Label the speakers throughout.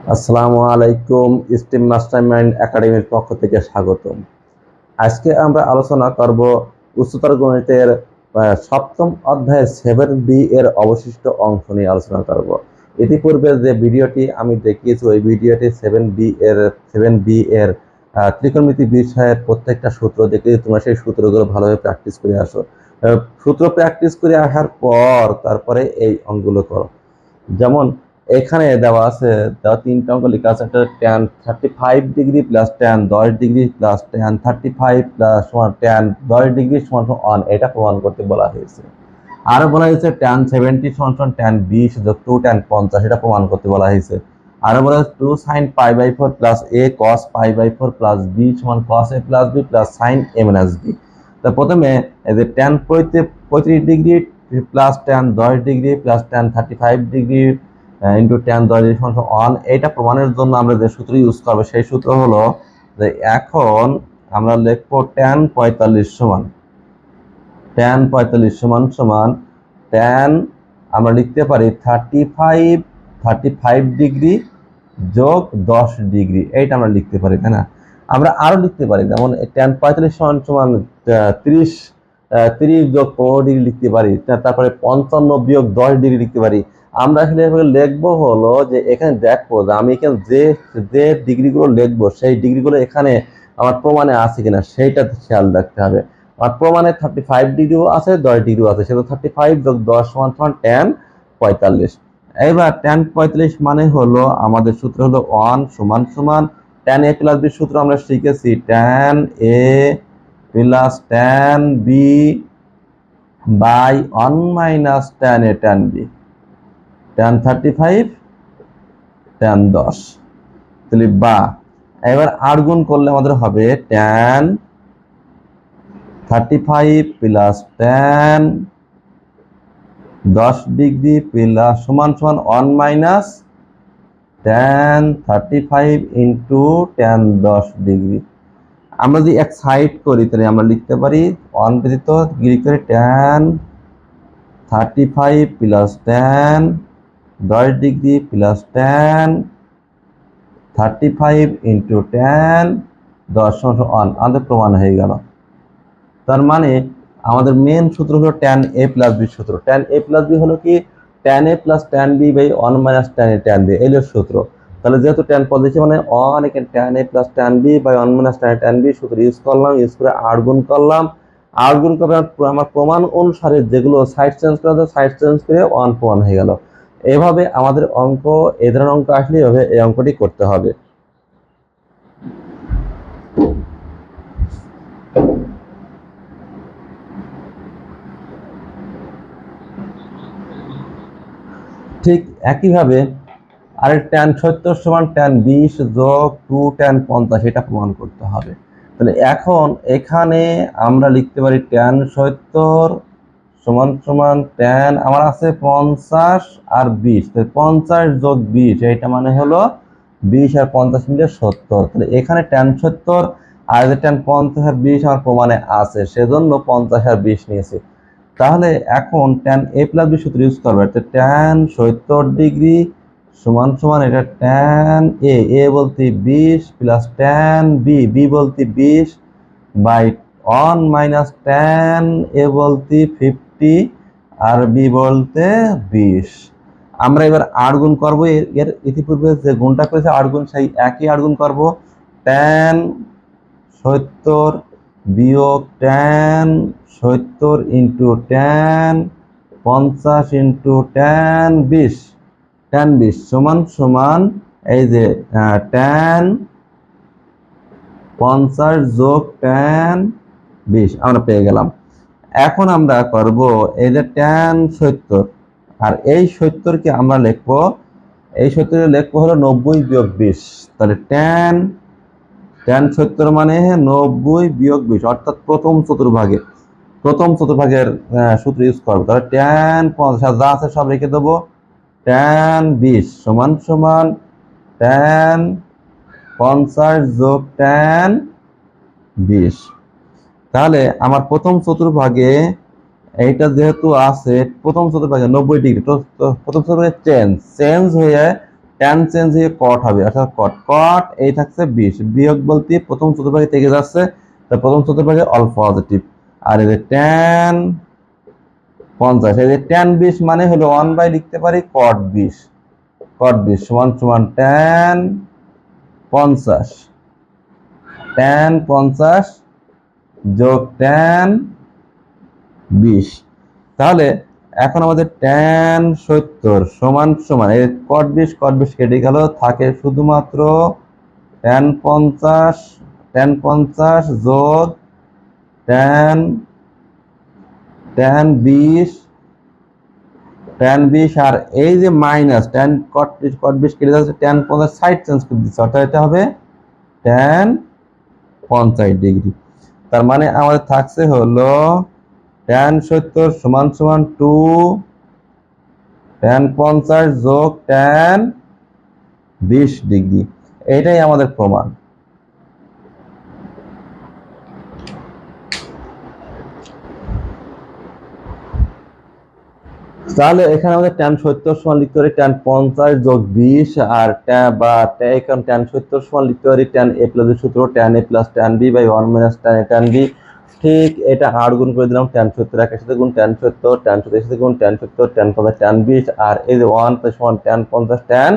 Speaker 1: আসসালামু আলাইকুম। Steam mastermind একাডেমির পক্ষ থেকে স্বাগতম। আজকে আমরা আলোচনা করব উচ্চতর গণিতের সপ্তম অধ্যায়ের 7B এর অবশিষ্ট অংশ নিয়ে আলোচনা করব। ইতিপূর্বে যে ভিডিওটি আমি দেখিয়েছি ওই ভিডিওটি 7B এর ত্রিকোণমিতি বিষয়ের প্রত্যেকটা সূত্র দেখে তোমরা সেই সূত্রগুলো ভালোভাবে প্র্যাকটিস করে আসো। সূত্র প্র্যাকটিস করে আসার পর তারপরে এই অঙ্কগুলো করো। যেমন এখানে দেওয়া আছে, তিনটা অঙ্ক লেখা আছে। একটা tan 35 degree plus tan 10 degree plus tan 35 plus সমান tan 10 ডিগ্রি সমান 1, এটা প্রমাণ করতে বলা হয়েছে। আরো বলা হয়েছে tan 70 সমান tan 20 যোগ 2 tan 50, এটা প্রমাণ করতে বলা হয়েছে। আরো বলা হয়েছে 2 sin π/4 plus a cos π/4 plus b সমান cos a plus b plus sin a minus b। তো প্রথমে এই যে tan 35 degree plus tan 10 degree plus tan 35 degree into tan 10 degree সমান 1, এটা প্রমাণের জন্য আমরা যে সূত্র ইউজ করব সেই সূত্র হলো যে এখন আমরা লিখব tan 45 সমান tan আমরা লিখতে পারি 35 ডিগ্রি যোগ 10 ডিগ্রি, এইটা আমরা লিখতে পারি, তাই না? আমরা আরো লিখতে পারি, যেমন tan 45 সমান 30 যোগ 15 ডিগ্রি লিখতে পারি, তারপরে 55 বিয়োগ 10 ডিগ্রি লিখতে পারি। আমরা এখানে লিখবো হলো যে এখানে দেখবো যে আমি এখানে যে ডিগ্রিগুলো লিখবো সেই ডিগ্রিগুলো এখানে আমার প্রমাণে আছে কিনা সেইটা খেয়াল রাখতে হবে। আর প্রমাণে 35 ডিগ্রিও আছে 10 ডিগ্রিও আছে, সেটা 35 যোগ 10 সমান tan 45। এবার tan 45 মানে হলো আমাদের সূত্র হলো 1 সমান সমান tan a প্লাস b সূত্র আমরা শিখেছি, tan a plus tan b by 1 minus tan a tan b, tan 35 tan 10, তাহলে বা এবার আর গুণ করলে আমাদের হবে tan 35 plus tan 10 degree plus সমান 1 minus tan 35 into tan 10 degree. আমরা যদি এক সাইড করি তাহলে আমরা লিখতে পারি 1 ব্যতীত ডিগ্রি করে tan 35 plus tan 10 degree plus tan 35 into tan 10 সমান 1, আমাদের প্রমাণ হয়ে গেল। তার মানে আমাদের মেন সূত্র হলো tan a প্লাস b সূত্র। tan a প্লাস b হলো কি tan a plus tan b by 1 minus tan a tan b, এই হলো সূত্র। তাহলে যেহেতু tan পজিটিভ মানে 1, এখানে tan a plus tan b by 1 minus tan a tan b সূত্র ইউজ করলাম, ইউজ করে আর গুণ করলাম। আর গুণ করে আমার প্রমাণ অনুসারে যেগুলো সাইড চেঞ্জ করা যায় সাইড চেঞ্জ করে 1 প্রমাণ হয়ে গেল। এভাবে আমাদের অঙ্ক, এই ধরনের অঙ্ক আসলে এভাবে এই অঙ্কটি করতে হবে। ঠিক একইভাবে আরেক tan 70 সমান tan 20 যোগ 2 tan 50, এটা প্রমাণ করতে হবে। তাহলে এখন এখানে আমরা লিখতে পারি tan 70 সমান সমান tan আমার আছে 50 আর 20, তাহলে 50 যোগ 20 এটা মানে হলো 20 আর 50 মিলে 70। তাহলে এখানে tan 70 আর tan 50 আর 20 আমার প্রমাণে আছে, সেজন্য 50 আর 20 নিয়েছি। তাহলে এখন tan a প্লাস b সূত্র ইউজ করবো, tan 70 ডিগ্রি সমান সমান এটা tan a বলতে 20 প্লাস tan b বলতে 20 বাই 1 মাইনাস tan a বলতে 50 আর b বলতে 20। আমরা এবার আর গুণ করবো, এর ইতিপূর্বে যে গুণটা করেছে আর গুণ সেই একই আর গুণ করবো। tan 70 বিয়োগ tan 70 into tan 50 into tan 20 সমান সমান এই যে tan 50 যোগ tan 20 আমরা পেয়ে গেলাম। এখন আমরা করব এই যে tan 70 আর এই 70 কে আমরা লিখবো, এই 70 লিখবো হলো 90 বিয়োগ 20। তাহলে tan 70 মানে 90 বিয়োগ 20, অর্থাৎ প্রথম চতুর্ভাগের সূত্র ইউজ করবো। তাহলে tan 50 যা আছে সব রেখে দেবো, tan 20 সমান সমান tan 50 যোগ tan 20। তাহলে আমার প্রথম চতুর্ভাগে এইটা যেহেতু আছে প্রথম চতুর্ভাগে 90 ডিগ্রি, তো প্রথম চতুর্ভাগে চেঞ্জ হয়ে ট্যান চেঞ্জ হয়ে কট হবে, অর্থাৎ কট কট এই থাকছে 20, বিয়োগ বলতে প্রথম চতুর্ভাগে থেকে যাচ্ছে, তার প্রথম চতুর্ভাগে অল পজিটিভ। আর এই যে ট্যান 50, এই যে ট্যান 20 মানে হলো 1 বাই লিখতে পারি কট 20, কট 20 সমান সমান ট্যান 50, ট্যান 50 যোগ ট্যান 20। তাহলে এখন আমাদের ট্যান 70 সমান সমান এই কট 20 কেটে গেল, থাকে শুধুমাত্র ট্যান 50 যোগ ট্যান 20, আর এই যে মাইনাস ট্যান কট 20 কেটে যাচ্ছে, ট্যান 50 সাইড চেঞ্জ করে দিচ্ছে, অর্থাৎ এটা হবে ট্যান 50 ডিগ্রি। তার মানে আমাদের থাকছে হলো ট্যান 70 সমান সমান 2 ট্যান 50 যোগ ট্যান 20 ডিগ্রি। এটাই আমাদের প্রমাণ। তাহলে এখানে আমাদের ট্যান 70 সমান লিখতে পারি ট্যান 50 যোগ 20, আর এখানে ট্যান 70 সমান লিখতে পারি ট্যান এ প্লাস এর সূত্র tan A plus tan B by 1 minus tan A tan b. ঠিক এটা 8 গুণ করে দিলাম, ট্যান 70 এর সাথে গুণ ট্যান 70, ট্যান 70 এর সাথে গুণ ট্যান 70, ট্যান 50 ট্যান 20, আর এই যে 1 প্লাস 1 ট্যান 50 ট্যান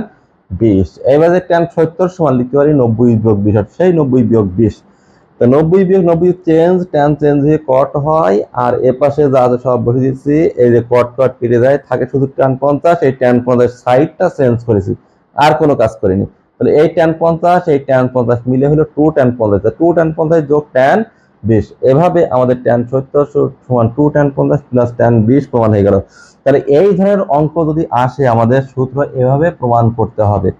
Speaker 1: 20। এবারে ট্যান 70 সমান লিখতে পারি 90 বিয়োগ 20, সেই 90 বিয়োগ 20। তো 90 বিয়োগ 90 চেঞ্জ, ট্যান চেঞ্জ হয়ে কট হয়, আর এ পাশে যা আছে সব বসে দিচ্ছি, এই যে কট কট কেটে যায়, থাকে শুধু ট্যান 50, এই ট্যান 50 সাইডটা চেঞ্জ করেছি, আর কোনো কাজ করিনি। তাহলে এই ট্যান 50 এই ট্যান 50 মিলে হলো 2 ট্যান 50, 2 ট্যান 50 যোগ ট্যান 20। এভাবে আমাদের ট্যান 70 সমান 2 ট্যান 50 প্লাস ট্যান 20 প্রমাণ হয়ে গেল। তাহলে এই ধরনের অঙ্ক যদি আসে আমাদের সূত্র এভাবে প্রমাণ করতে হবে।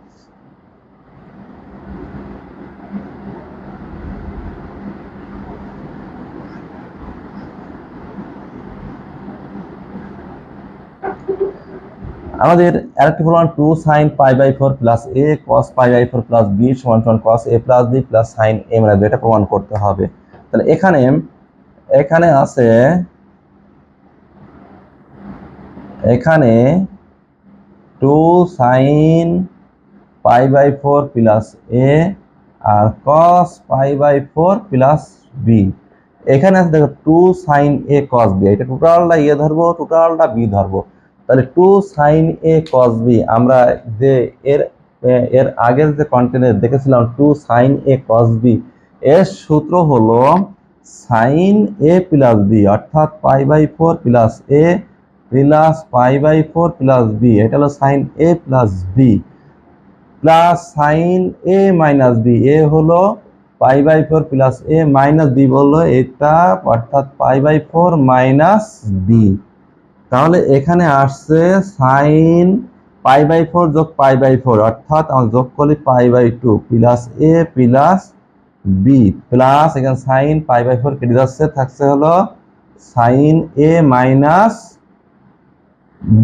Speaker 1: আমাদের আরেকটি প্রমাণ 2 sin π/4 plus a cos π/4 plus b সমান সমান cos a plus b plus sin a minus b, এটা প্রমাণ করতে হবে। তাহলে এখানে আছে, এখানে 2 sin π/4 প্লাস a আর cos π/4 প্লাস b। এখানে আছে দেখো 2 sin a cos b, এটা টোটালটা a ধরবো, টোটালটা b ধরবো। তাহলে 2 sin a cos b, আমরা যে এর আগের যে কন্টেন্টে দেখেছিলাম 2 sin a cos b, এর সূত্র হলো sin a প্লাস b, অর্থাৎ π/4 plus a plus π/4 plus b, এটা হলো sin a plus b plus sin a minus b, এ হলো π/4 প্লাস a মাইনাস b বললো এটা, অর্থাৎ π/4 মাইনাস b। তাহলে এখানে আসছে sin π/4 যোগ π/4, অর্থাৎ আমরা যোগ করলে π/2 plus a plus b plus এখানে sin π/4 কেটে যাচ্ছে, থাকছে হলো sin a মাইনাস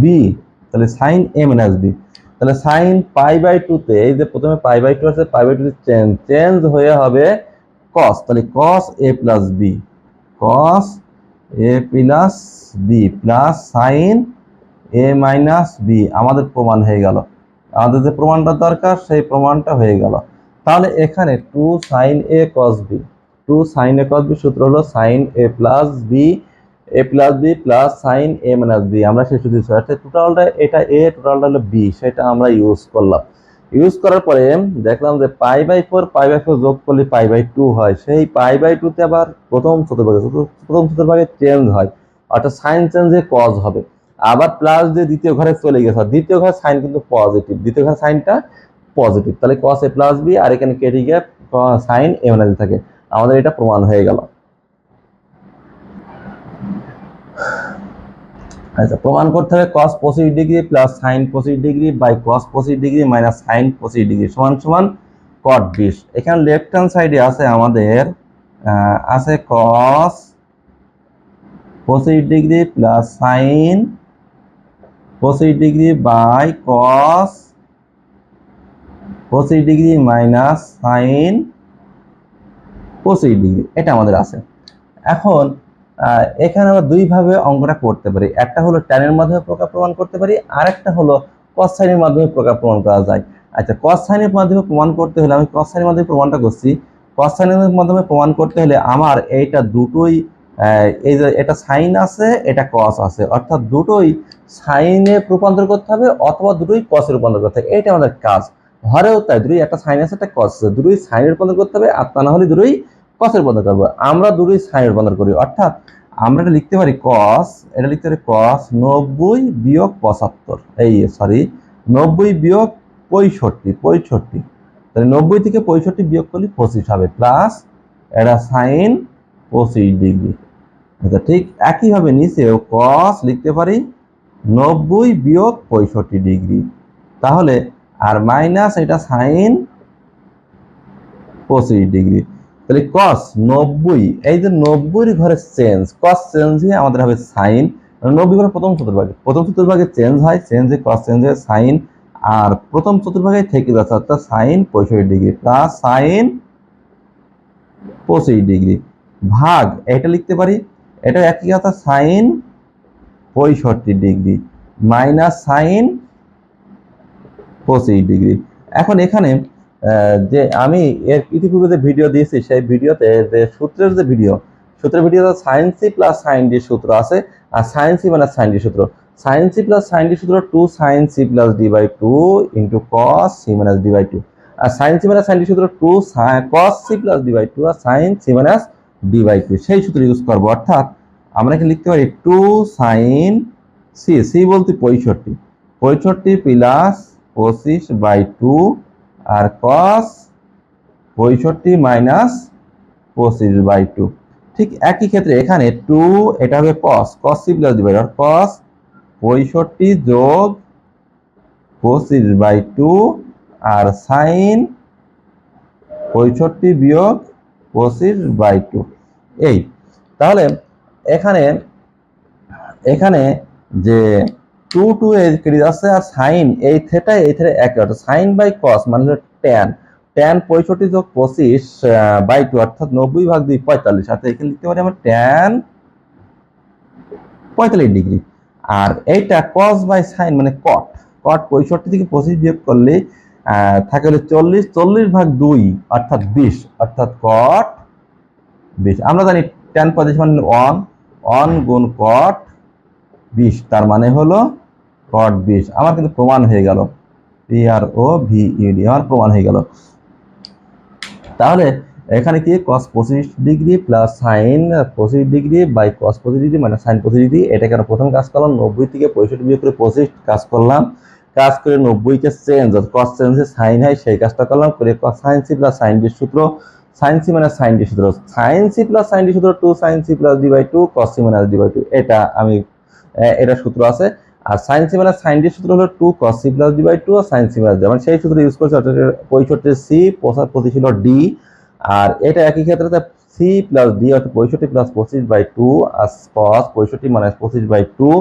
Speaker 1: b, তাহলে sin a মাইনাস b। তাহলে sin π/2 তে এই যে প্রথমে π/2 আছে, π/2 চেঞ্জ হয়ে হবে cos, তাহলে cos a plus b, cos a plus b plus sin a minus b আমাদের প্রমাণ হয়ে গেল। আমাদের যে প্রমাণটা দরকার সেই প্রমাণটা হয়ে গেল। তাহলে এখানে 2 sin a cos b, 2 sin a cos b সূত্র হলো sin a plus b plus sin a minus b, আমরা সেই সূত্র দিচ্ছি, অর্থাৎ টোটালটা এটা a, টোটালটা হলো b, সেটা আমরা ইউজ করলাম। ইউজ করার পরে দেখলাম যে π/4 যোগ করলে π/2 হয়, সেই π/2 তে আবার প্রথম চতুর্ভাগে চেঞ্জ হয়, অর্থাৎ সাইন চেঞ্জে কজ হবে। আবার প্লাস দিয়ে দ্বিতীয় ঘরে চলে গেছে, দ্বিতীয় ঘরে সাইন কিন্তু পজিটিভ, দ্বিতীয় ঘরে সাইনটা পজিটিভ, তাহলে cos a প্লাস b, আর এখানে কেটে গিয়ে sin a মাইনাস b থাকে। আমাদের এটা প্রমাণ হয়ে গেল। আচ্ছা, প্রমাণ করতে হবে cos 25 degree plus sin 25 degree by cos 25 degree minus sin 25 degree সমান সমান cot 20। এখানে লেফট হ্যান্ড সাইডে আছে আমাদের আছে cos 25 degree plus sin 25 degree by cos 25 degree minus sin 25 degree, এটা আমাদের আছে। এখন এখানে আমরা দুইভাবে অঙ্কটা করতে পারি, একটা হলো ট্যানের মাধ্যমে প্রকার প্রমাণ করতে পারি, আর একটা হলো cos sin এর মাধ্যমে প্রকার প্রমাণ করা যায়। আচ্ছা, কস সাইনের মাধ্যমে প্রমাণ করতে হলে আমি কস সাইনের মাধ্যমে প্রমাণটা করছি। কস সাইনের মাধ্যমে প্রমাণ করতে হলে আমার এইটা দুটোই এই যে এটা সাইন আছে, এটা কস আছে, অর্থাৎ দুটোই সাইনে রূপান্তর করতে হবে অথবা দুটোই কসে রূপান্তর করতে হবে। এইটা আমাদের কাজ। হরেও তাই, দুটোই একটা সাইন আছে, একটা কস আছে, দুটোই সাইনে রূপান্তর করতে হবে, আর তা না হলে দুটোই কসে রূপান্তর করবো। আমরা দুটোই সাইনে রূপান্তর করি, অর্থাৎ আমরা এটা লিখতে পারি কস, এটা লিখতে পারি কস 90 বিয়োগ 75, এই সরি 90 বিয়োগ 65, তাহলে 90 থেকে 65 বিয়োগ করলে 25 হবে, প্লাস এটা সাইন 25 ডিগ্রি। আচ্ছা, ঠিক একইভাবে নিচেও কস লিখতে পারি 90 বিয়োগ 65 ডিগ্রি, তাহলে আর মাইনাস এটা সাইন 25 ডিগ্রি। তাহলে কস 90, এই যে 90 ঘরে চেঞ্জ, কস চেঞ্জ হয়ে আমাদের হবে সাইন। 90 ঘরে প্রথম চতুর্ভাগে চেঞ্জ হয়, চেঞ্জে কস চেঞ্জ হয়ে সাইন, আর প্রথম চতুর্ভাগে থেকে যাচ্ছে, অর্থাৎ sine 65 degree plus sine 25 degree ভাগ এটা লিখতে পারি, এটা একই কথা, sine 65 degree minus sine 25 degree. এখন এখানে যে আমি এর ইতিপূর্বে যে ভিডিও দিয়েছি, সেই ভিডিওতে যে সূত্রের ভিডিওতে sine C plus sine D সূত্র আছে, আর sine C minus sine D সূত্র। Sine C plus sine D সূত্র 2 sine C plus D by 2 into cos C minus D by 2, আর sine C minus sine D সূত্র 2 cos C plus D by 2 আর sine C minus D by 2, সেই সূত্র use করবো। অর্থাৎ আমরা এখানে লিখতে পারি 2 সাইন সি, সি বলতে 65 প্লাস 25 বাই 2 আর cos 65 মাইনাস 25 বাই 2। ঠিক একই ক্ষেত্রে এখানে 2, এটা হবে cos c plus D by cos 65 যোগ 25 বাই 2 আর সাইন 65 বিয়োগ 25 বাই 2। এই তাহলে এখানে যে 2 কেটে যাচ্ছে, আর সাইন এই থেটা একই, অর্থাৎ সাইন বাই কস মানে হলো ট্যান 65 যোগ 25 বাই 2, অর্থাৎ 90 ভাগ 2 45, অর্থাৎ এখানে লিখতে পারি আমরা ট্যান 45 ডিগ্রি। আর এইটা কস বাই সাইন মানে কট 65 থেকে 25 বিয়োগ করলে থাকে হলো 40 ভাগ 2 অর্থাৎ 20, অর্থাৎ কট 20। আমরা জানি ট্যান 45 মানে 1 গুণ কট 20, তার মানে হলো কট 20। আমার কিন্তু প্রমাণ হয়ে গেল, PROVED আমার প্রমাণ হয়ে গেল। তাহলে এখানে কি cos 25 degree plus sine 25 degree by cos 25 degree minus sine 25 degree, এটাকে আমরা প্রথম কাজ করলাম, 90 থেকে 65 বিয়োগ করে 25 কাজ করলাম, কাজ করে 90 কে চেঞ্জ cos চেঞ্জে সাইন হয়, সেই কাজটা করলাম করে cos sin c plus sin d সূত্র, sin c minus sin d সূত্র, sin c plus sin d সূত্র 2 sin c plus d by 2 cos c minus d by 2, এটা সূত্র আছে। আর sin c minus sin d সূত্র হলো 2 cos c plus d by 2 আর sin c মাইনাস d, মানে সেই সূত্র ইউজ করছে, অর্থাৎ 65 c 25 ছিল d, আর এটা একই ক্ষেত্রে c প্লাস d অর্থাৎ 65 প্লাস 25 বাই 2 আর cos 65 মাইনাস 25 বাই 2।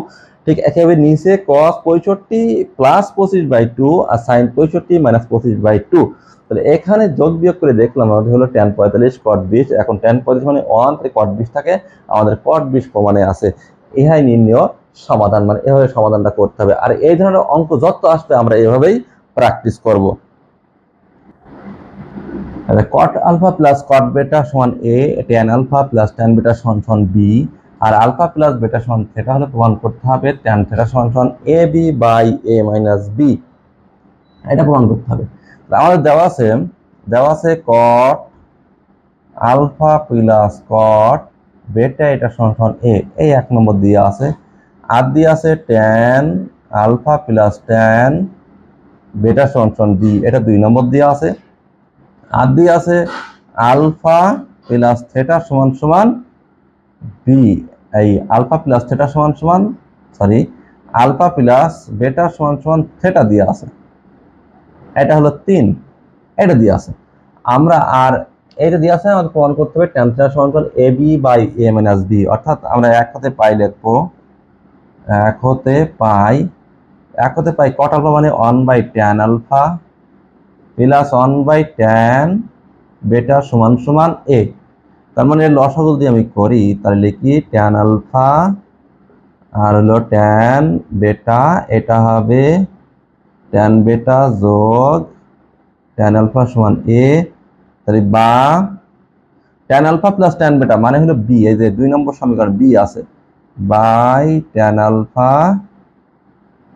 Speaker 1: ঠিক একইভাবে নিচে cos 65 প্লাস 25 বাই 2 আর sin 65 মাইনাস 25 বাই 2। তাহলে এখানে যোগ বিয়োগ করে দেখলাম আমাদের হলো tan 45 cot 20, এখন tan 45 মানে 1 তাই cot 20 থাকে, আমাদের cot 20 প্রমাণে আছে। ইহাই নির্ণয় সমাধান, মানে এভাবে সমাধানটা করতে হবে। আর এই ধরনের অঙ্ক যত আসবে আমরা এভাবেই প্র্যাকটিস করব। cot আলফা প্লাস cot বেটা সমান a, tan alpha plus tan beta সমান b, আর আলফা প্লাস বেটা সমান থিটা হলে প্রমাণ করতে হবে tan থিটা সমান ab by a minus b, এটা প্রমাণ করতে হবে। আমাদের দেওয়া আছে cot আলফা প্লাস cot বেটা এটা সমান a, এই 1 নম্বর দিয়ে আছে, আর দিয়ে আছে tan alpha plus tan beta সমান b, এটা 2 নম্বর দিয়ে আছে, আর দিয়ে আছে আলফা প্লাস থিটা সমান b, এই alpha plus theta alpha plus beta সমান থিটা দিয়ে আছে, এটা হলো 3, এটা দিয়ে আছে। আমরা আর এটা দিয়ে আছে আমাদের প্রমাণ করতে হবে tan থিটা সমান ab by a minus b, অর্থাৎ আমরা এক হতে পাই লিখবো, এক হতে পাই cot আলফা মানে 1 by tan alpha plus 1 by tan beta সমান a, তার মানে লসাগু যদি আমি করি তাহলে লিখি tan আলফা আর হলো tan বেটা, এটা হবে tan বেটা যোগ ট্যান আলফা সমান এ, তাহলে বা ট্যান আলফা প্লাস ট্যান বেটা মানে হলো বি, এই যে 2 নম্বর সমীকরণ বি আছে, বাই ট্যান আলফা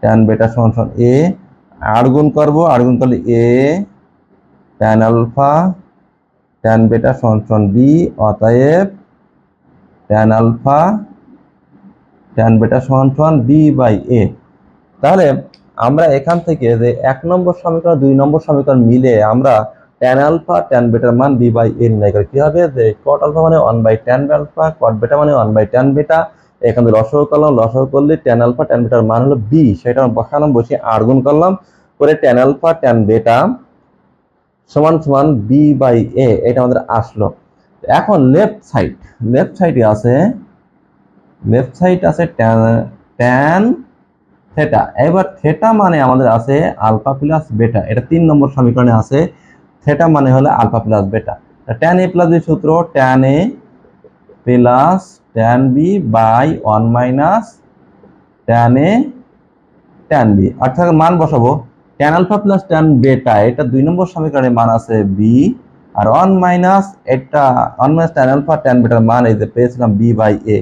Speaker 1: ট্যান বেটা সমান সমান এ, আর গুণ করবো, আর গুণ করলে এ ট্যান আলফা ট্যান বেটা সমান সমান বি, অতএব ট্যান আলফা ট্যান বেটা সমান সমান বি বাই এ। তাহলে আমরা এখান থেকে যে 1 নম্বর সমীকরণ 2 নম্বর সমীকরণ মিলে আমরা ট্যান আলফা ট্যান বেটার মান বি বাই এ নির্ণয় করি। কি হবে যে কট আলফা মানে 1 বাই ট্যান আলফা, কট বেটা মানে 1 বাই ট্যান বেটা, এখানে লসাগু করলাম, লসাগু করলে ট্যান আলফা ট্যান বেটার মান হলো বি, সেটা বসালাম, বসিয়ে আর গুণ করলাম, করে ট্যান আলফা ট্যান বেটা সমান সমান বি বাই এ, এটা আমাদের আসলো। এখন লেফট সাইডে আছে ট্যান থেটা। এবার থেটা মানে আমাদের আছে আলফা প্লাস বেটা, এটা 3 নম্বর সমীকরণে আছে, থেটা মানে হলো আলফা প্লাস বেটা। ট্যান এ প্লাস বি সূত্র tan A plus tan B by 1 minus tan A tan B, অর্থাৎ মান বসাবো ট্যান আলফা প্লাস ট্যান বেটা, এটা 2 নম্বর সমীকরণের মান আছে বি, আর 1 মাইনাস এটা 1 মাইনাস ট্যান আলফা ট্যান বেটার মান এই যে পেয়েছিলাম বি বাই এ,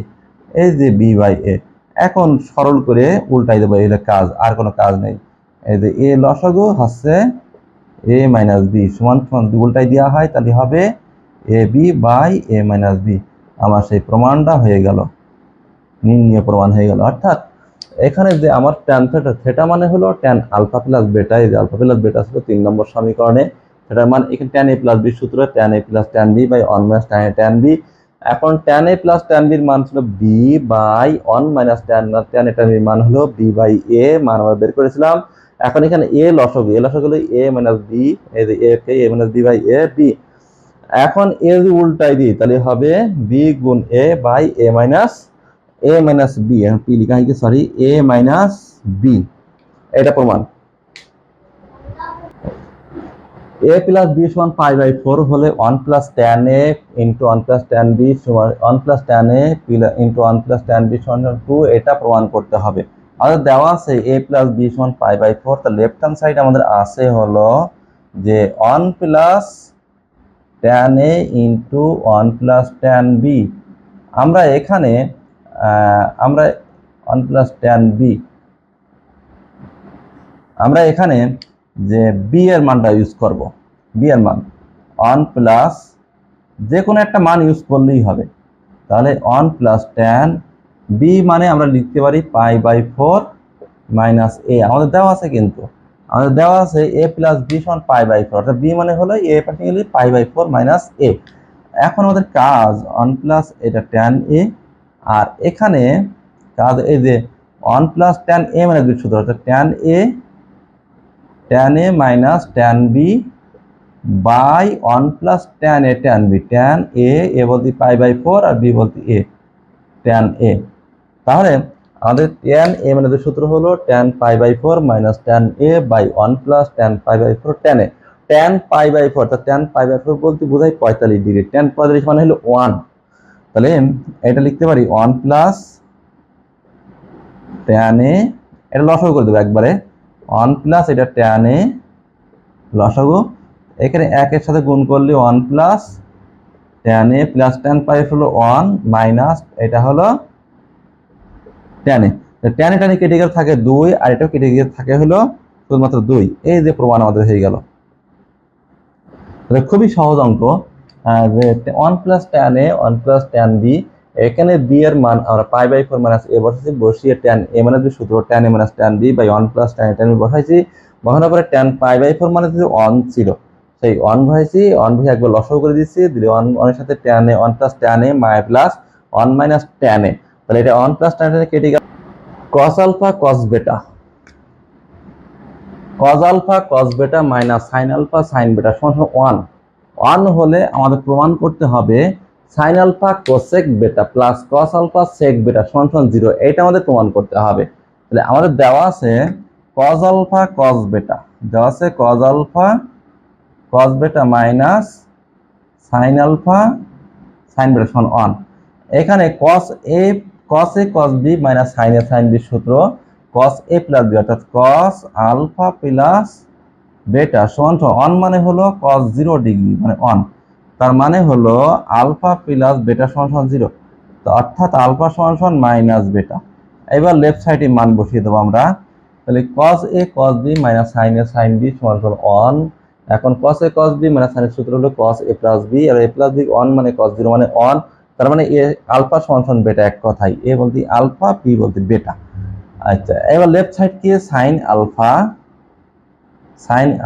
Speaker 1: এই যে বি বাই এ। এখন সরল করে উল্টাই দেবো, এই কাজ, আর কোনো কাজ নেই। এই যে এ লসাগু হচ্ছে এ মাইনাস বি সমান সমান উল্টাই দেওয়া হয়, তাহলে হবে A B by A minus B. আমার সেই প্রমাণটা হয়ে গেল, নির্ণয় প্রমাণ হয়ে গেল। অর্থাৎ এখানে যে আমার ট্যান থেটা মানে হলো ট্যান আলফা প্লাস বেটা, এই যে আলফা প্লাস বেটা ছিল 3 নম্বর সমীকরণে, সেটার মান এখানে ট্যান এ প্লাস বি সূত্র tan A plus tan B by 1 minus tan B. এখন ট্যান এ প্লাস ট্যান বির মান ছিল B by 1 minus tan A tan বির মান হলো বি বাই এ, মান আমরা বের করেছিলাম। এখন এখানে এ লসাগু হলো এ মাইনাস বি, এই যে A minus B by A B. এখন এ যদি উল্টাই দিই তাহলে হবে বি গুণ A by A minus B, P লিখা হয়েছে, সরি, এ মাইনাস বি, এটা প্রমাণ। এ প্লাস বি সমান পাই বাই 4 হলে 1 plus tan A into 1 plus tan B সমান 1 plus tan A into 1 plus tan B সমান 2, এটা প্রমাণ করতে হবে। আমাদের দেওয়া আছে এ প্লাস বি সমান পাই বাই 4, তাহলে লেফট হ্যান্ড সাইড আমাদের আছে হলো যে 1 plus tan A into 1 plus tan B. আমরা এখানে আমরা 1 প্লাস ট্যান বি, আমরা এখানে যে বি এর মানটা ইউজ করব, বি এর মান 1 প্লাস যে কোনো একটা মান ইউজ করলেই হবে। তাহলে 1 প্লাস ট্যান বি মানে আমরা লিখতে পারি পাই বাই 4 মাইনাস এ, আমাদের দেওয়া আছে, কিন্তু আমাদের দেওয়া আছে এ প্লাস বি সমান পাই বাই 4, অর্থাৎ বি মানে হলো এ প্র্যাকটিক্যালি পাই বাই 4 মাইনাস এ। এখন আমাদের কাজ 1 প্লাস এটা ট্যান এ, আর এখানে কাজ এই যে 1 plus tan A minus B সূত্র, অর্থাৎ tan A minus tan B by 1 plus tan A tan B, tan A বলতে পাই বাই 4 আর বি বলতে এ, ট্যান এ। তাহলে আমাদের ট্যান এ মানে সূত্র হলো tan pi by 4 minus tan A by 1 plus tan pi by 4 tan A. Tan pi by 4, অর্থাৎ tan pi by 4 বলতে বোঝায় 45 ডিগ্রি, ট্যান 45 মানে হলো 1, তাহলে এটা লিখতে পারি 1 প্লাস ট্যান এ, এটা লসাগু করে দেবো একবারে, 1 প্লাস এটা ট্যান এ লসাগু, এখানে 1 এর সাথে গুণ করলে 1 প্লাস ট্যান এ প্লাস ট্যান পাই হলো 1 মাইনাস এটা হলো ট্যান এ, ট্যান এ কেটে গেলে থাকে 2, আর এটাও কেটে গেলে থাকে হলো শুধুমাত্র 2। এই যে প্রমাণ আমাদের হয়ে গেল। তাহলে খুবই সহজ অঙ্ক, যে 1 plus tan A 1 plus tan B, এখানে বি এর মান আমরা পাই বাই 4 মাইনাস এ বসাইছি, বসিয়ে ট্যান এ মাইনাস বি সূত্র tan A minus tan B by 1 plus tan A tan B বসাইছি, বসানোর পরে ট্যান পাই বাই 4 মানে যে 1 ছিল, সেই 1 বসাইছি, 1 বসে একবার লসাগু করে দিচ্ছি, দিলে 1 এর সাথে tan A 1 plus tan A my plus 1 minus tan এ, তাহলে এটা 1 প্লাস ট্যান এ কেটে গেল, cos আলফা cos বেটা, cos আলফা cos বেটা মাইনাস sin আলফা sin বেটা সমান 1, 1 হলে আমাদের প্রমাণ করতে হবে sin আলফা কোসেক বেটা প্লাস cos আলফা sec বেটা সমান 0, এটা আমাদের প্রমাণ করতে হবে। তাহলে আমাদের দেওয়া আছে cos আলফা cos বেটা, দেওয়া আছে cos আলফা cos বেটা মাইনাস sin আলফা sin বেটা সমান 1, এখানে cos a cos b minus sin a sin b সূত্র cos a প্লাস b, অর্থাৎ cos আলফা প্লাস বেটা সমান অন মানে হলো cos 0 ডিগ্রি মানে অন, তার মানে হলো আলফা প্লাস বেটা সমান 0, তো অর্থাৎ আলফা সমান মাইনাস বেটা। এবার লেফট সাইডে মান বসিয়ে দেবো আমরা, তাহলে cos a cos b minus sin a sin b সমান অন। এখন cos a cos b minus sin এর সূত্র হলো cos a প্লাস b, আর a প্লাস b অন মানে cos 0 মানে অন, তার মানে a আলফা সমান বেটা, এক কথাই a বলতে আলফা, b বলতে বেটা। আচ্ছা, এবার লেফট সাইড কি sin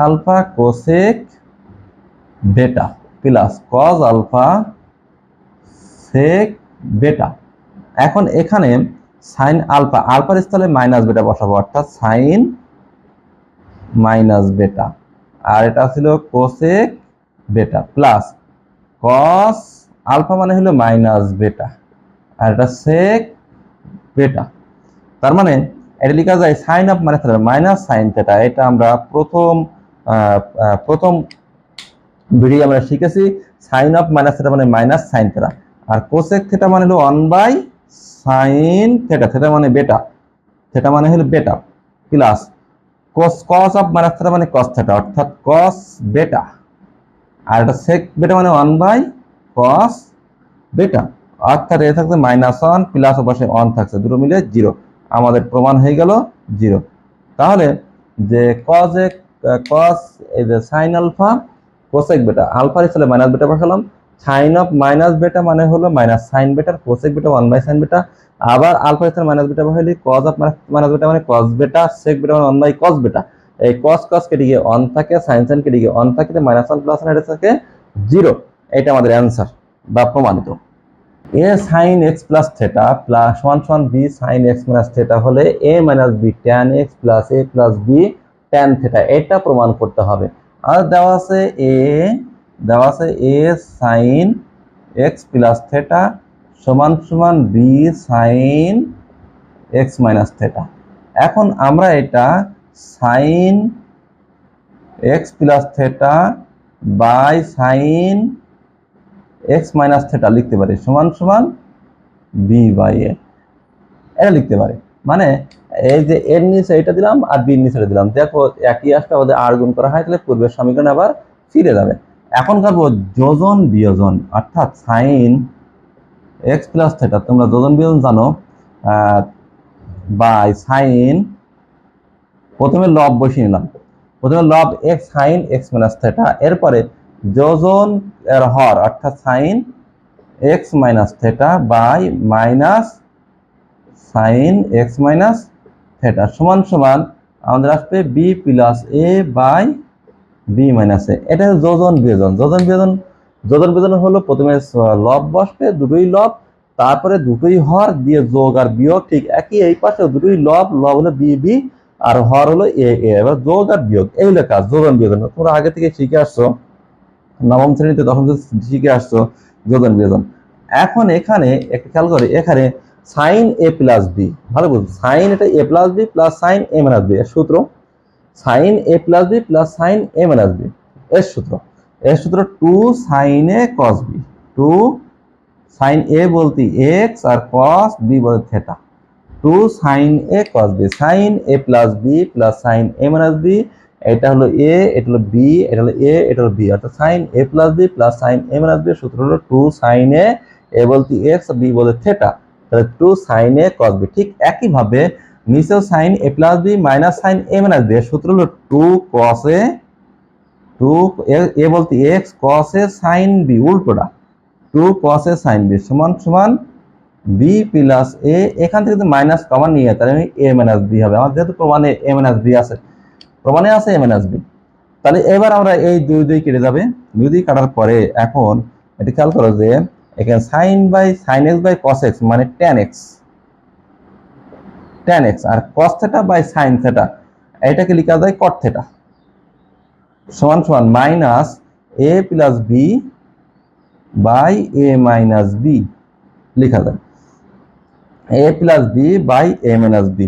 Speaker 1: আলফা কোসেক বেটা প্লাস cos আলফা সেক বেটা। এখন এখানে সাইন আলফা, আলফার স্থলে মাইনাস বেটা বসাবো, অর্থাৎ সাইন মাইনাস বেটা, আর এটা ছিল কোসেক বেটা প্লাস কস আলফা মানে হলো মাইনাস বেটা, আর এটা সেক বেটা। তার মানে এটা লেখা যায় সাইন আপ মানে মাইনাস সাইন থেটা। এটা আমরা প্রথম ভিডিও আমরা শিখেছি, সাইন আপ মাইনাস থেটা মানে মাইনাস সাইন থেটা, আর কোসেক থেটা মানে হলো 1 বাই সাইন থেটা, থেটা মানে বেটা, থেটা মানে হলো বেটা plus cos of minus theta মানে কস থেটা, অর্থাৎ কস বেটা, আর এটা সেক বেটা মানে 1 বাই কস বেটা, অর্থাৎ এ থাকছে -1 প্লাস পাশে 1 থাকছে, দুটো মিলে 0, আমাদের প্রমাণ হয়ে গেল 0। তাহলে যে কস এই যে সাইন আলফা কোসেক বেটা, আলফার স্থলে মাইনাস বেটা বসালাম, সাইন অফ মাইনাস বেটা মানে হলো মাইনাস সাইন বেটা, কোসেক বেটা 1 বাই সাইন বেটা, আবার আলফার স্থলে মাইনাস বেটা বসাইলে কস অফ মাইনাস বেটা মানে কস বেটা, সেক বেটা মানে 1 বাই কস বেটা। এই কস কেটে গিয়ে 1 থাকে, সাইন কেটে গিয়ে 1 থাকে, -1 প্লাস 1 এটা থাকে 0। এটা আমাদের অ্যান্সার বা প্রমাণিত। a sin x plus theta plus সমান b sin x minus theta হলে a minus b tan x plus a plus b tan theta, এটা প্রমাণ করতে হবে। আর দেওয়া আছে a sin x plus theta সমান b sin x minus theta. এখন আমরা এটা sin x plus theta by sin x minus theta লিখতে পারি সমান b বাই a, এটা লিখতে পারি। মানে এই যে এর নিচে এটা দিলাম আর b এর নিচে দিলাম, দেখো একই আসলে আমাদের আর গুণ করা হয়, তাহলে পূর্বের সমীকরণ আবার ফিরে যাবে। এখন করব যোজন বিয়োজন, অর্থাৎ sin x প্লাস থেটা, তোমরা যোজন বিয়োজন জানো, বাই sin, প্রথমে লব বসিয়ে নিলাম, প্রথমে লব x sin x minus theta, এরপরে যোজন এর হর অর্থাৎ sin x minus theta by minus sin x minus theta সমান আমাদের আসবে b plus a by b minus a। এটা যোজন বিয়োজন হলো প্রথমে লব বসবে, দুটোই লব, তারপরে দুটোই হর দিয়ে যোগ আর বিয়োগ, ঠিক একই এই পাশে দুটোই লব হলো b b আর হর হলো a a, এবার যোগ আর বিয়োগ এই হলো কাজ যোজন বিয়োজন। তোমরা আগে থেকে শিখে আসছো, নবম শ্রেণীতে তখন শিখে আসছো যোজন বিয়োজন। এখন এখানে একটা খেয়াল করে, এখানে সাইন এ প্লাস বি, ভালো বুঝুন, সাইন এটা এ প্লাস বি প্লাস সাইন এ মাইনাস বি এর সূত্র, সাইন এ প্লাস বি প্লাস সাইন এ মাইনাস বি এর সূত্র 2 সাইন এ কস বি, 2 সাইন এ বলতে এক্স আর কস বি বলতে থেটা, 2 সাইন এ কস বি, সাইন এ প্লাস বি প্লাস সাইন এ মাইনাস বি, এটা হলো এ, এটা হলো বি, এটা হলো এ, এটা হলো বি, অর্থাৎ সাইন এ প্লাস বি প্লাস সাইন এ মাইনাস বি সূত্র হলো 2 সাইন এ বলতে এক্স, বি বলতে থেটা, তাহলে 2 সাইন এ কস বি। ঠিক একই ভাবে নিচেও সাইন এ প্লাস বি মাইনাস সাইন এ মাইনাস বি এর সূত্র হলো 2 কস এ, 2 এ বলতে এক্স কস এ সাইন বি, উল্টোটা 2 কস এ সাইন বি সমান বি প্লাস এ, এখান থেকে যদি মাইনাস কমন নিয়ে তাহলে আমি এ মাইনাস বি হবে, আমার যেহেতু প্রমাণে এ মাইনাস বি আছে, প্রমাণে আছে এ মাইনাস বি। তাহলে এবার আমরা এই দুই কেটে যাবে, দুই কাটার পরে এখন এটা খেয়াল করো যে এখানে sine x by cos x মানে ট্যান এক্স আর cos theta by sine theta, এটাকে লেখা যায় কট থেটা সমান minus A plus B by A minus B লেখা যায়, A plus B by A minus B.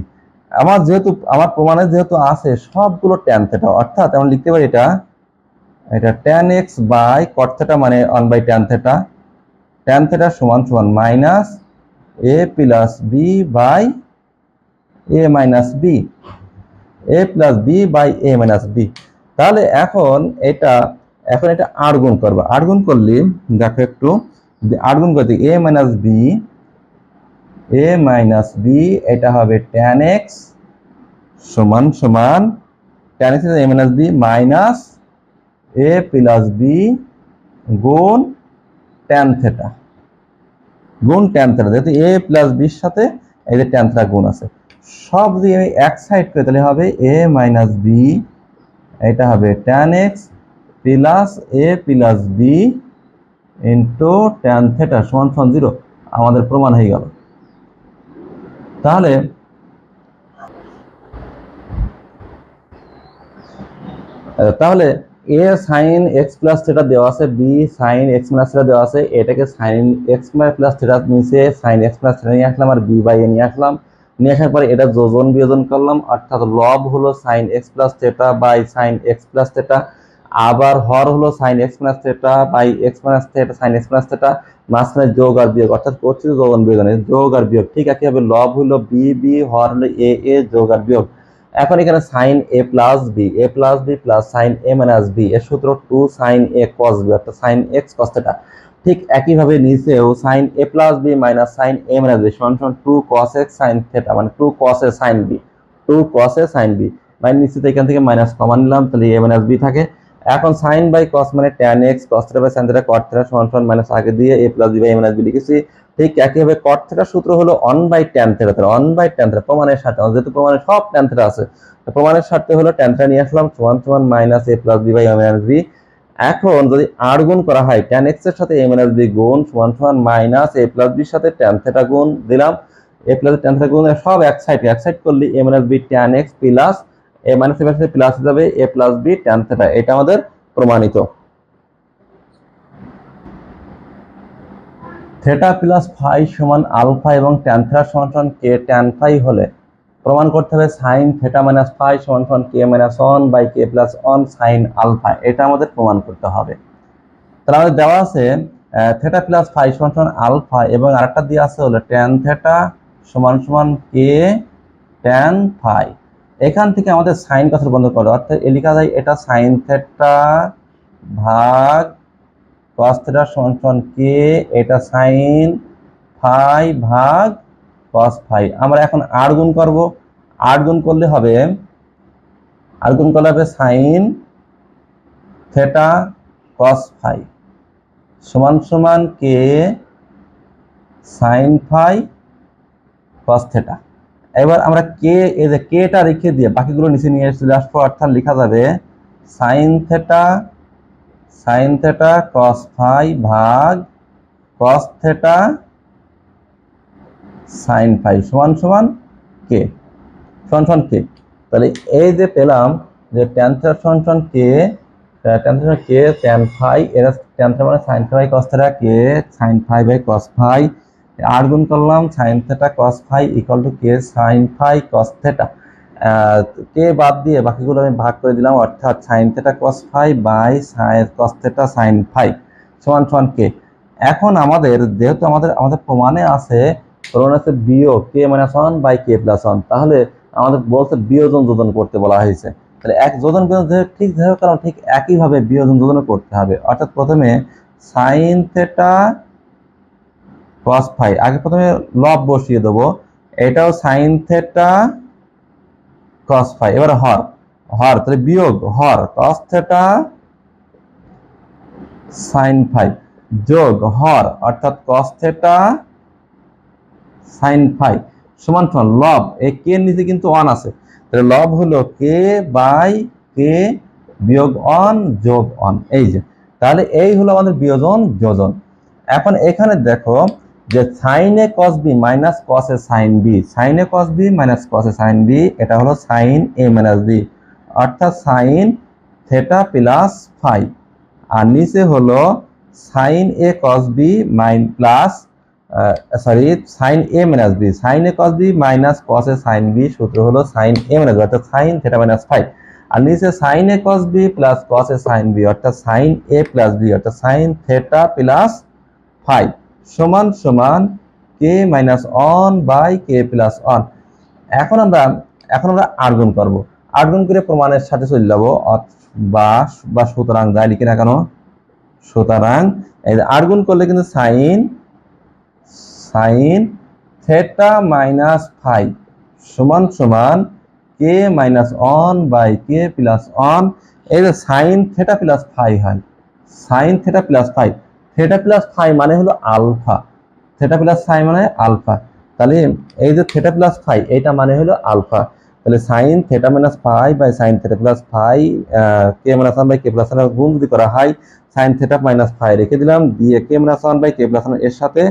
Speaker 1: আমার প্রমাণে যেহেতু আছে সবগুলো ট্যান থেটা, অর্থাৎ আমরা লিখতে পারি এটা tan x by cot theta মানে 1 বাই ট্যান থেটা সমান minus A plus B by A minus B, A plus B by A minus B. তাহলে এখন এটা আট গুণ করবো। আট গুণ করলে দেখো একটু, আট গুণ করতে এ মাইনাস বি এটা হবে tan x সমান সমান tan x A minus B minus A plus B গুণ tan থিটা যেহেতু এ প্লাস বির সাথে এই যে tan থিটা গুণ আছে, সব যদি আমি এক সাইড করে তাহলে হবে এ মাইনাস বি এটা হবে tan x plus A plus B into tan theta সমান সমান 0। আমাদের প্রমাণ হয়ে গেল। তাহলে A sine x plus theta দেওয়া আছে, B sine x minus theta দেওয়া আছে, এটাকে সাইন এক্স প্লাস থিটা নিচে সাইন এক্স প্লাস থিটা নিয়ে আসলাম আর বি বাই এ নিয়ে আসলাম। নিয়ে আসার পরে এটা যোজন বিয়োজন করলাম, অর্থাৎ লব হলো sine x plus theta by sine x plus theta, আবার হর হলো sine x plus theta by x minus theta sine x plus theta, মাঝখানে যোগ আর বিয়োগ, অর্থাৎ করছি যোজন বিয়োজন, যোগ আর বিয়োগ। ঠিক একইভাবে লব হলো বি বি, হর হলো এ যোগ আর বিয়োগ। এখন এখানে সাইন এ প্লাস বি প্লাস সাইন এ মাইনাস বি এর সূত্র 2 সাইন এ কস বি অর্থাৎ সাইন এক্স কস থিটা। ঠিক একইভাবে নিচেও সাইন এ প্লাস বি মাইনাস সাইন এ মাইনাস বি সমান সমান 2 cos x sin থিটা, মানে 2 cos a sin b, 2 cos a sin b। মানে নিচে এখান থেকে মাইনাস কমন নিলাম, তাহলে a মাইনাস b থাকে। এখন sin বাই cos মানে tan x cos theta by sin theta cot theta সমান সমান মাইনাস আগে দিয়ে a plus b by a minus b লিখেছি। ঠিক একইভাবে cot থিটার সূত্র হলো 1 by tan theta, 1 by tan theta প্রমাণের সাথে, যেহেতু প্রমাণে সব tan থিটা আছে, প্রমাণের স্বার্থে হলো tan থিটা নিয়ে আসলাম সমান সমান minus a plus b by a minus b। এখন যদি আর গুণ করা হয় tan x এর সাথে a মাইনাস b গুণ সমান সমান মাইনাস a প্লাস b এর সাথে tan থিটা গুণ দিলাম, a প্লাস tan থিটা গুণ সব এক সাইড করলে a minus b tan x plus a minus b এর সাথে প্লাস হয়ে যাবে a plus b tan theta. এটা আমাদের প্রমাণিত। থিটা প্লাস ফাই সমান আলফা এবং tan থিটা সমান সমান k tan ফাই হলে প্রমাণ করতে হবে সাইন থিটা মাইনাস ফাই সমান সমান k minus 1 by k plus 1 sine alpha. এটা আমাদের প্রমাণ করতে হবে। তাহলে আমাদের দেওয়া আছে থিটা প্লাস ফাই সমান সমান আলফা এবং আরেকটা দেওয়া আছে হলো tan থিটা সমান সমান k tan ফাই। এখান থেকে আমাদের সাইন কথা বন্ধ করো, অর্থাৎ লেখা যায় এটা সাইন থিটা ভাগ cos থিটা সমান সমান k, এটা সাইন ফাই ভাগ cos ফাই। আমরা এখন আর গুণ করব, আর গুণ করলে হবে সাইন থিটা cos ফাই সমান সমান k sine phi cos theta. এবার আমরা এই যে কেটা রেখে দিয়ে বাকিগুলো নিচে নিয়ে চলে আসবো, অর্থাৎ লেখা যাবে সাইন থিটা cos ফাই ভাগ cos থিটা সাইন ফাই সমান সমান k তাহলে এই যে পেলাম যে tan থিটা সমান সমান k tan ফাই, এর tan থিটা মানে sin phi cos theta k sin phi by cos phi, আর গুণ করলাম sin theta cos phi equal to k sin phi cos theta. k বাদ দিয়ে বাকিগুলো আমি ভাগ করে দিলাম, অর্থাৎ sin theta cos phi by cos theta sin phi সমান সমান k। এখন আমাদের যেহেতু আমাদের প্রমাণে আছে বিয়োগ k minus 1 by k plus 1, তাহলে আমাদের বলতে বিয়োজন যোজন করতে বলা হয়েছে। তাহলে এক যোজন বিয়োজন ঠিক যেভাবে কারণ ঠিক একইভাবে বিয়োজন যোজন করতে হবে, অর্থাৎ প্রথমে সাইন থিটা cos ফাই আগে প্রথমে লব বসিয়ে দেবো, এটাও সাইন থিটা cos ফাই, এবার হর তাহলে বিয়োগ হর cos থিটা sin ফাই যোগ হর অর্থাৎ cos থিটা sin ফাই সমান সমান লব, এই k এর নিচে কিন্তু 1 আছে, তাহলে লব হলো k বাই k বিয়োগ 1 যোগ 1। এই যে তাহলে এই হলো আমাদের বিয়োজন যোজন। এখন এখানে দেখো যে sin a cos b minus cos a sin b, sin a cos b minus cos a sin b এটা হলো sin a মাইনাস b, অর্থাৎ sin থিটা প্লাস ফাই, আর নিচে হলো sin a cos b plus sin a minus b, sin a cos b minus cos a sin b সূত্র হলো sin a minus b অর্থাৎ sin theta minus phi, আর নিচে sin a cos b plus cos a sin b অর্থাৎ sin a plus b অর্থাৎ sin theta plus phi সমান সমান k minus 1 by k plus 1। এখন আমরা আর গুণ করব, আর গুণ করে প্রমাণের সাথে চলে যাব, বা সুতরাং যাই লিখি না কেন, সুতরাং এই 8 গুণ করলে কিন্তু সাইন থেটা মাইনাস ফাই সমান সমান k minus one by K plus one. এই যে সাইন থেটা প্লাস ফাই হয়, sine theta plus phi, theta plus phi মানে হলো আলফা, থেটা প্লাস ফাই মানে আলফা। তাহলে এই যে থেটা প্লাস ফাই এটা মানে হলো আলফা। তাহলে sine theta minus phi by sine theta plus phi K minus one by K plus one গুণ যদি করা হয়, সাইন থেটা মাইনাস ফাই রেখে দিলাম, দিয়ে k minus one by K plus one এর সাথে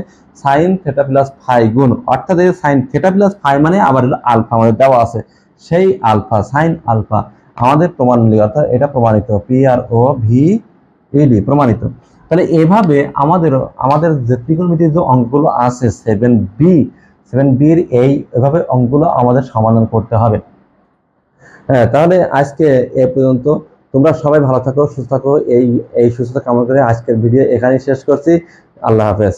Speaker 1: সাইন থেটা প্লাস ফাই গুণ, অর্থাৎ এই সাইন থেটা প্লাস ফাই মানে আবার হলো আলফা আমাদের দেওয়া আছে, সেই আলফা সাইন আলফা আমাদের প্রমাণ নিয়ে, অর্থাৎ এটা প্রমাণিত, পি আর ও ভি এডি প্রমাণিত। তাহলে এভাবে আমাদের যে ত্রিকোণমিতির যে অঙ্কগুলো আছে 7b এর এভাবে অঙ্কগুলো আমাদের সমাধান করতে হবে। হ্যাঁ, তাহলে আজকে এ পর্যন্ত। তোমরা সবাই ভালো থাকো, সুস্থ থাকো, এই সুস্থতা কামনা করে আজকের ভিডিও এখানেই শেষ করছি। আল্লাহ হাফেজ।